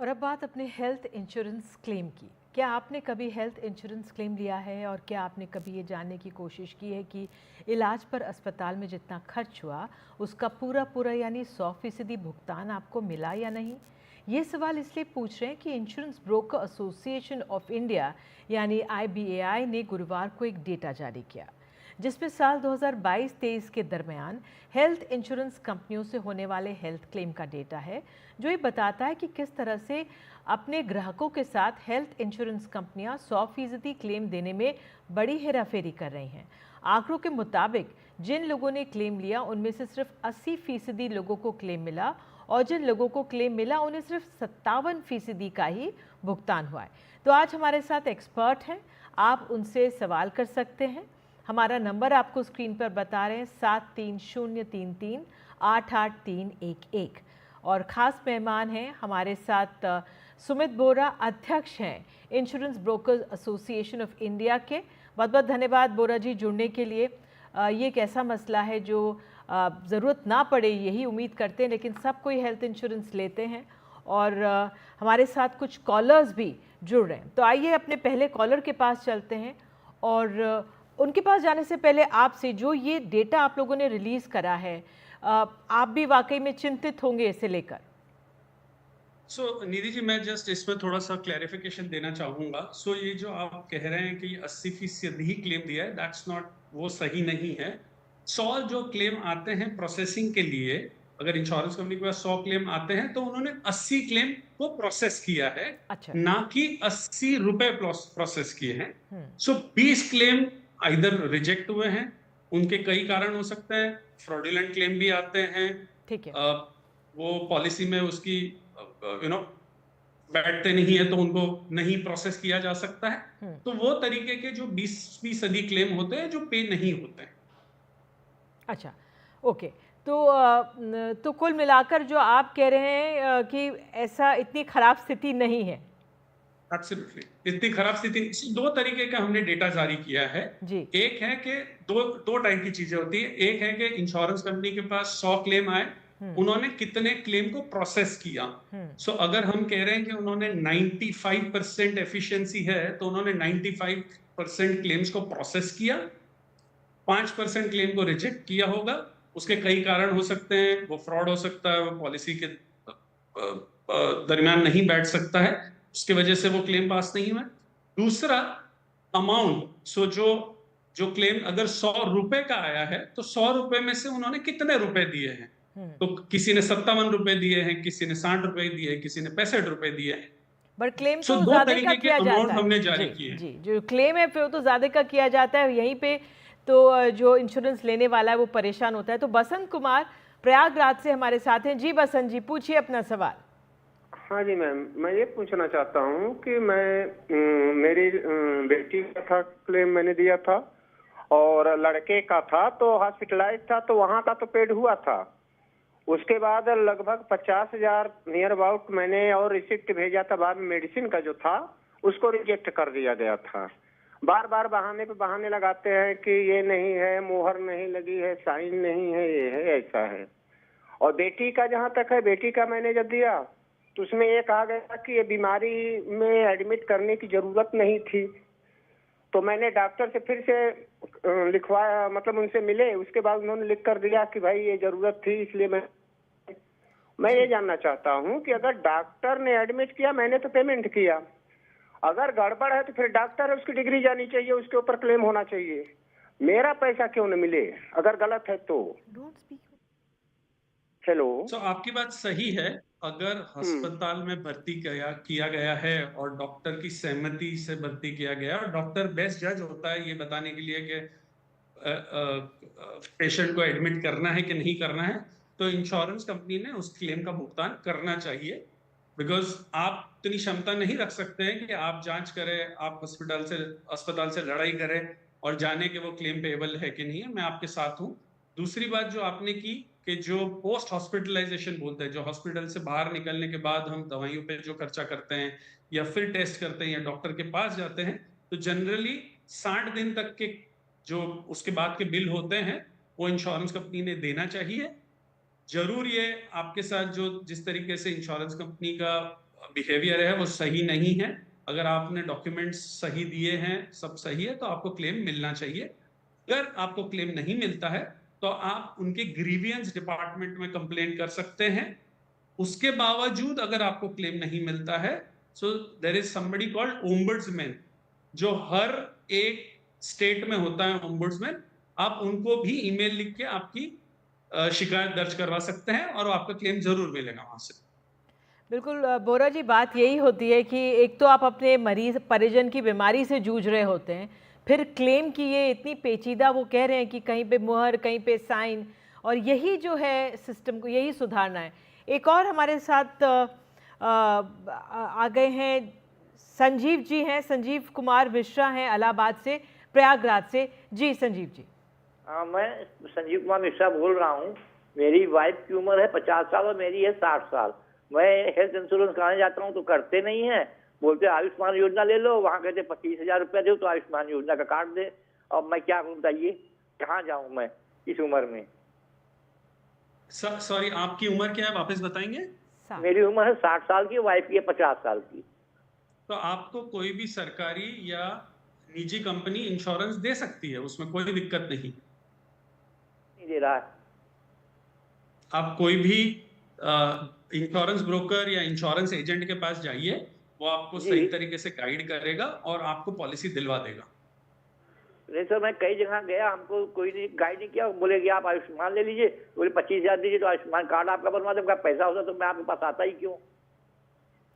और अब बात अपने हेल्थ इंश्योरेंस क्लेम की। क्या आपने कभी हेल्थ इंश्योरेंस क्लेम लिया है और क्या आपने कभी ये जानने की कोशिश की है कि इलाज पर अस्पताल में जितना खर्च हुआ उसका पूरा पूरा यानी 100% भुगतान आपको मिला या नहीं? ये सवाल इसलिए पूछ रहे हैं कि insurance broker association of India यानी IBAI ने गुरुवार को एक डेटा जारी किया जिसमें साल 2022-23 के दरमियान हेल्थ इंश्योरेंस कंपनियों से होने वाले हेल्थ क्लेम का डेटा है, जो ये बताता है कि किस तरह से अपने ग्राहकों के साथ हेल्थ इंश्योरेंस कंपनियां 100% क्लेम देने में बड़ी हेराफेरी कर रही हैं। आंकड़ों के मुताबिक जिन लोगों ने क्लेम लिया उनमें से सिर्फ 80% लोगों को क्लेम मिला और जिन लोगों को क्लेम मिला उन्हें सिर्फ 57% का ही भुगतान हुआ है। तो आज हमारे साथ एक्सपर्ट हैं, आप उनसे सवाल कर सकते हैं। हमारा नंबर आपको स्क्रीन पर बता रहे हैं 7303388311 और ख़ास मेहमान हैं हमारे साथ सुमित बोरा, अध्यक्ष हैं insurance brokers association of India के। बहुत बहुत धन्यवाद बोरा जी जुड़ने के लिए। ये एक ऐसा मसला है जो ज़रूरत ना पड़े यही उम्मीद करते हैं, लेकिन सब कोई हेल्थ इंश्योरेंस लेते हैं और हमारे साथ कुछ कॉलर्स भी जुड़ रहे हैं। तो आइए अपने पहले कॉलर के पास चलते हैं और उनके पास जाने से पहले आपसे जो ये डेटा आप लोगों ने रिलीज़ करा है, आप भी वाकई में चिंतित होंगे इसे लेकर। निधि जी, मैं जस्ट इसमें थोड़ा सा क्लैरिफिकेशन देना चाहूंगा। ये जो आप कह रहे हैं कि 80% ही क्लेम दिया है, दैट्स नॉट, वो सही नहीं है। 100 जो क्लेम आते हैं प्रोसेसिंग के लिए, अगर इंश्योरेंस कंपनी के पास 100 क्लेम आते हैं तो उन्होंने 80 क्लेम को प्रोसेस किया है। अच्छा। ना कि 80 रुपए प्रोसेस किए हैं। 20 क्लेम इधर रिजेक्ट हुए हैं, उनके कई कारण हो सकते हैं। फ्रॉडुलेंट क्लेम भी आते हैं। ठीक है। वो पॉलिसी में उसकी बैठते नहीं है तो उनको नहीं प्रोसेस किया जा सकता है। तो वो तरीके के जो 20% क्लेम होते हैं जो पे नहीं होते हैं। अच्छा, ओके। तो कुल मिलाकर जो आप कह रहे हैं कि ऐसा इतनी खराब स्थिति नहीं है। एब्सोल्युटली, इतनी खराब स्थिति। दो तरीके का हमने डेटा जारी किया है जी। एक है कि दो टाइप की चीजें होती है। एक है कि इंश्योरेंस कंपनी के पास 100 क्लेम आए, उन्होंने कितने क्लेम को प्रोसेस किया। अगर हम कह रहे हैं कि उन्होंने 95% एफिशिएंसी है तो उन्होंने 95% क्लेम्स को प्रोसेस किया, 5% क्लेम को रिजेक्ट किया होगा। उसके कई कारण हो सकते हैं, वो फ्रॉड हो सकता है, वो पॉलिसी के दरमियान नहीं बैठ सकता है, उसकी वजह से वो क्लेम पास नहीं हुआ। दूसरा, अमाउंट। जो क्लेम अगर 100 रुपए का आया है तो 100 रुपए में से उन्होंने कितने रुपए दिए हैं। तो किसी ने 57 रुपए दिए हैं, किसी ने 60 रुपए दिए हैं, किसी ने 65 रुपए दिए हैं। बट क्लेम तो दो ज्यादा का तरीके के किया अमाउंट जाता हमने है। जारी जी किए हैं। जी, जो क्लेम है फिर वो तो ज्यादा का किया जाता है यहीं पे। तो जो इंश्योरेंस लेने वाला है वो परेशान होता है। तो बसंत कुमार प्रयागराज से हमारे साथ हैं। जी बसंत जी, पूछिए अपना सवाल। हाँ जी मैम, मैं ये पूछना चाहता हूँ कि मेरी बेटी का था क्लेम मैंने दिया था और लड़के का था तो हॉस्पिटलाइज था तो वहाँ का तो पेड हुआ था। उसके बाद लगभग 50,000 नियर अबाउट मैंने और रिसिप्ट भेजा था। बाद में मेडिसिन का जो था उसको रिजेक्ट कर दिया गया था। बार बार बहाने पे बहाने लगाते हैं कि ये नहीं है, मोहर नहीं लगी है, साइन नहीं है, ये है, ऐसा है। और बेटी का जहाँ तक है, बेटी का मैंने जब दिया तो उसमें ये कहा गया कि ये बीमारी में एडमिट करने की जरूरत नहीं थी। तो मैंने डॉक्टर से फिर से लिखवाया, मतलब उनसे मिले, उसके बाद उन्होंने लिख कर दिया कि भाई ये जरूरत थी। इसलिए मैं ये जानना चाहता हूँ कि अगर डॉक्टर ने एडमिट किया, मैंने तो पेमेंट किया, अगर गड़बड़ है तो फिर डॉक्टर है, उसकी डिग्री जानी चाहिए, उसके ऊपर क्लेम होना चाहिए। मेरा पैसा क्यों न मिले अगर गलत है तो? हेलो। आपकी बात सही है। अगर अस्पताल में भर्ती किया गया है और डॉक्टर की सहमति से भर्ती किया गया, और डॉक्टर बेस्ट जज होता है ये बताने के लिए कि पेशेंट को एडमिट करना है कि नहीं करना है, तो इंश्योरेंस कंपनी ने उस क्लेम का भुगतान करना चाहिए। बिकॉज आप इतनी क्षमता नहीं रख सकते हैं कि आप जांच करें, आप अस्पताल से लड़ाई करें और जाने कि वो क्लेम पेएबल है कि नहीं है। मैं आपके साथ हूं। दूसरी बात जो आपने की कि जो पोस्ट हॉस्पिटलाइजेशन बोलते हैं, जो हॉस्पिटल से बाहर निकलने के बाद हम दवाइयों पे जो खर्चा करते हैं या फिर टेस्ट करते हैं या डॉक्टर के पास जाते हैं, तो जनरली 60 दिन तक के जो उसके बाद के बिल होते हैं वो इंश्योरेंस कंपनी ने देना चाहिए। जरूर ये आपके साथ जो जिस तरीके से इंश्योरेंस कंपनी का बिहेवियर है वो सही नहीं है। अगर आपने डॉक्यूमेंट्स सही दिए हैं, सब सही है, तो आपको क्लेम मिलना चाहिए। अगर आपको क्लेम नहीं मिलता है तो आप उनके ग्रीवियंस डिपार्टमेंट में कंप्लेन कर सकते हैं। उसके बावजूद अगर आपको क्लेम नहीं मिलता है, so there is somebody called ombudsman, जो हर एक स्टेट में होता है ओम्बड्समैन। आप उनको भी ईमेल लिख के आपकी शिकायत दर्ज करवा सकते हैं और आपका क्लेम जरूर मिलेगा वहां से। बिल्कुल बोरा जी, बात यही होती है कि एक तो आप अपने मरीज परिजन की बीमारी से जूझ रहे होते हैं, फिर क्लेम की ये इतनी पेचीदा, वो कह रहे हैं कि कहीं पे मुहर, कहीं पे साइन, और यही जो है सिस्टम को यही सुधारना है। एक और हमारे साथ आ गए हैं संजीव जी हैं, संजीव कुमार मिश्रा हैं इलाहाबाद से, प्रयागराज से। जी संजीव जी। मैं संजीव कुमार मिश्रा बोल रहा हूँ। मेरी वाइफ की उम्र है 50 साल और मेरी है 60 साल। मैं हेल्थ इंश्योरेंस कराने जाता हूँ तो करते नहीं है, बोलते आयुष्मान योजना ले लो, वहाँ कहते 25,000 रुपया दो तो आयुष्मान योजना का कार्ड दे। अब मैं क्या करूँ बताइए, कहाँ जाऊँ मैं इस उम्र में? सॉरी, आपकी उम्र क्या है, वापस बताएंगे? मेरी उम्र है 60 साल की, वाइफ की है 50 साल की। तो आपको कोई भी सरकारी या निजी कंपनी इंश्योरेंस दे सकती है, उसमें कोई दिक्कत नहीं दे रहा है। आप कोई भी इंश्योरेंस ब्रोकर या इंश्योरेंस एजेंट के पास जाइए, वो आपको सही तरीके से गाइड करेगा और आपको पॉलिसी दिलवा देगा। नहीं सर, मैं कई जगह गया, हमको कोई नहीं गाइड नहीं किया। बोले कि आप आयुष्मान ले लीजिए, बोले 25,000 दीजिए तो आयुष्मान कार्ड आपका बनवा दूंगा। पैसा होता तो मैं आपके पास आता ही क्यों?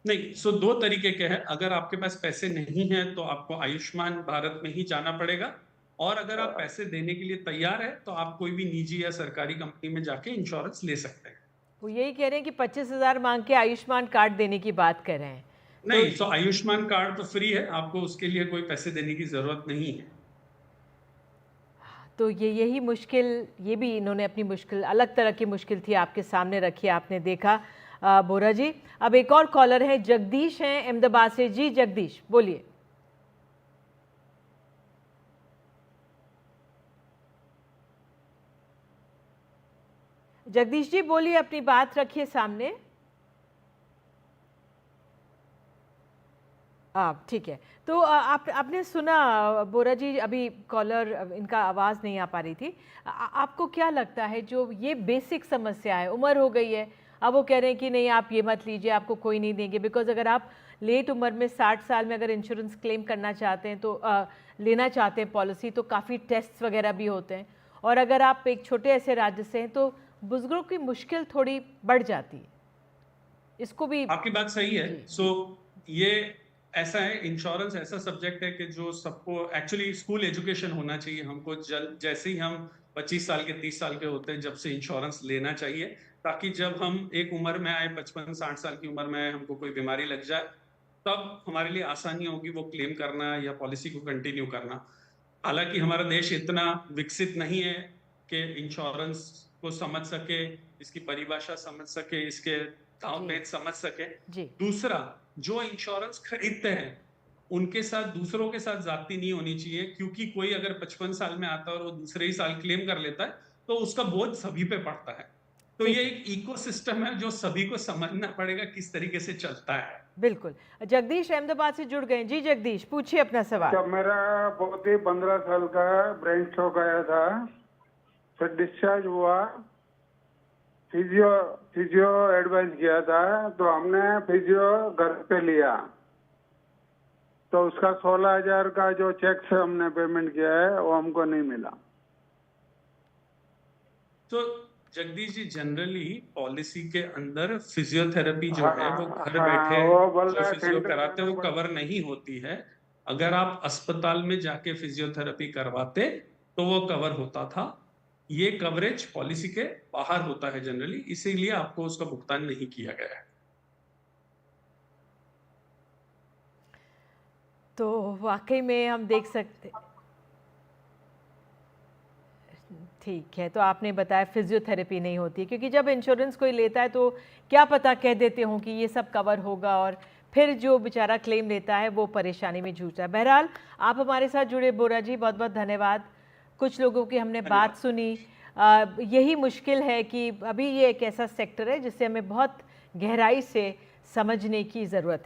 नहीं, सो दो तरीके के हैं। अगर आपके पास पैसे नहीं हैं तो आपको आयुष्मान भारत में ही जाना पड़ेगा, और अगर आप पैसे देने के लिए तैयार है तो आप कोई भी निजी या सरकारी कंपनी में जाके इंश्योरेंस ले सकते हैं। वो यही कह रहे हैं कि 25,000 मांग के आयुष्मान कार्ड देने की बात कर रहे हैं। नहीं, तो आयुष्मान कार्ड तो फ्री है, आपको उसके लिए कोई पैसे देने की जरूरत नहीं है। तो यही मुश्किल, ये भी इन्होंने अपनी मुश्किल, अलग तरह की मुश्किल थी आपके सामने रखी, आपने देखा बोरा जी। अब एक और कॉलर है, जगदीश हैं अहमदाबाद से। जी जगदीश बोलिए। जगदीश जी बोलिए, अपनी बात रखिए सामने। ठीक है। तो आपने सुना बोरा जी, अभी कॉलर, इनका आवाज़ नहीं आ पा रही थी। आपको क्या लगता है, जो ये बेसिक समस्या है, उम्र हो गई है, अब वो कह रहे हैं कि नहीं आप ये मत लीजिए, आपको कोई नहीं देंगे, बिकॉज अगर आप लेट उम्र में 60 साल में अगर इंश्योरेंस क्लेम करना चाहते हैं तो लेना चाहते हैं पॉलिसी, तो काफ़ी टेस्ट वगैरह भी होते हैं, और अगर आप एक छोटे ऐसे राज्य से हैं तो बुजुर्गों की मुश्किल थोड़ी बढ़ जाती है। इसको भी आपकी बात सही है। सो ये ऐसा है, इंश्योरेंस ऐसा सब्जेक्ट है कि जो सबको एक्चुअली स्कूल एजुकेशन होना चाहिए। हमको जैसे ही हम 25 साल के 30 साल के होते हैं, जब से इंश्योरेंस लेना चाहिए, ताकि जब हम एक उम्र में आए, 55-60 साल की उम्र में आए, हमको कोई बीमारी लग जाए, तब हमारे लिए आसानी होगी वो क्लेम करना या पॉलिसी को कंटिन्यू करना। हालांकि हमारा देश इतना विकसित नहीं है कि इंश्योरेंस को समझ सके, इसकी परिभाषा समझ सके, इसके दांव पेच समझ सके। दूसरा, जो इंश्योरेंस खरीदते हैं उनके साथ, दूसरों के साथ जाती नहीं होनी चाहिए, क्योंकि कोई अगर 55 साल में आता है और वो दूसरे ही साल क्लेम कर लेता है तो उसका बोझ सभी पे पड़ता है। तो ये एक इकोसिस्टम है जो सभी को समझना पड़ेगा किस तरीके से चलता है। बिल्कुल। जगदीश अहमदाबाद से जुड़ गए। जी जगदीश पूछिए अपना सवाल। जब मेरा बहुत ही 15 साल का ब्रेन स्ट्रोक आया था, फिर डिस्चार्ज हुआ, फिजियो एडवाइस किया था, तो हमने फिजियो घर पे लिया, तो उसका 16,000 का जो चेक से हमने पेमेंट किया है वो हमको नहीं मिला। तो जगदीश जी, जनरली पॉलिसी के अंदर फिजियोथेरेपी जो है वो घर बैठे जो फिजियो कराते हैं वो कवर नहीं होती है। अगर आप अस्पताल में जाके फिजियोथेरेपी करवाते तो वो कवर होता था। ये कवरेज पॉलिसी के बाहर होता है जनरली, इसीलिए आपको उसका भुगतान नहीं किया गया है। तो वाकई में हम देख सकते, ठीक है, तो आपने बताया फिजियोथेरेपी नहीं होती, क्योंकि जब इंश्योरेंस कोई लेता है तो क्या पता कह देते हों कि ये सब कवर होगा, और फिर जो बेचारा क्लेम लेता है वो परेशानी में जूझता है। बहरहाल आप हमारे साथ जुड़े बोरा जी, बहुत बहुत धन्यवाद। कुछ लोगों की हमने बात सुनी। यही मुश्किल है कि अभी ये एक ऐसा सेक्टर है जिससे हमें बहुत गहराई से समझने की ज़रूरत है।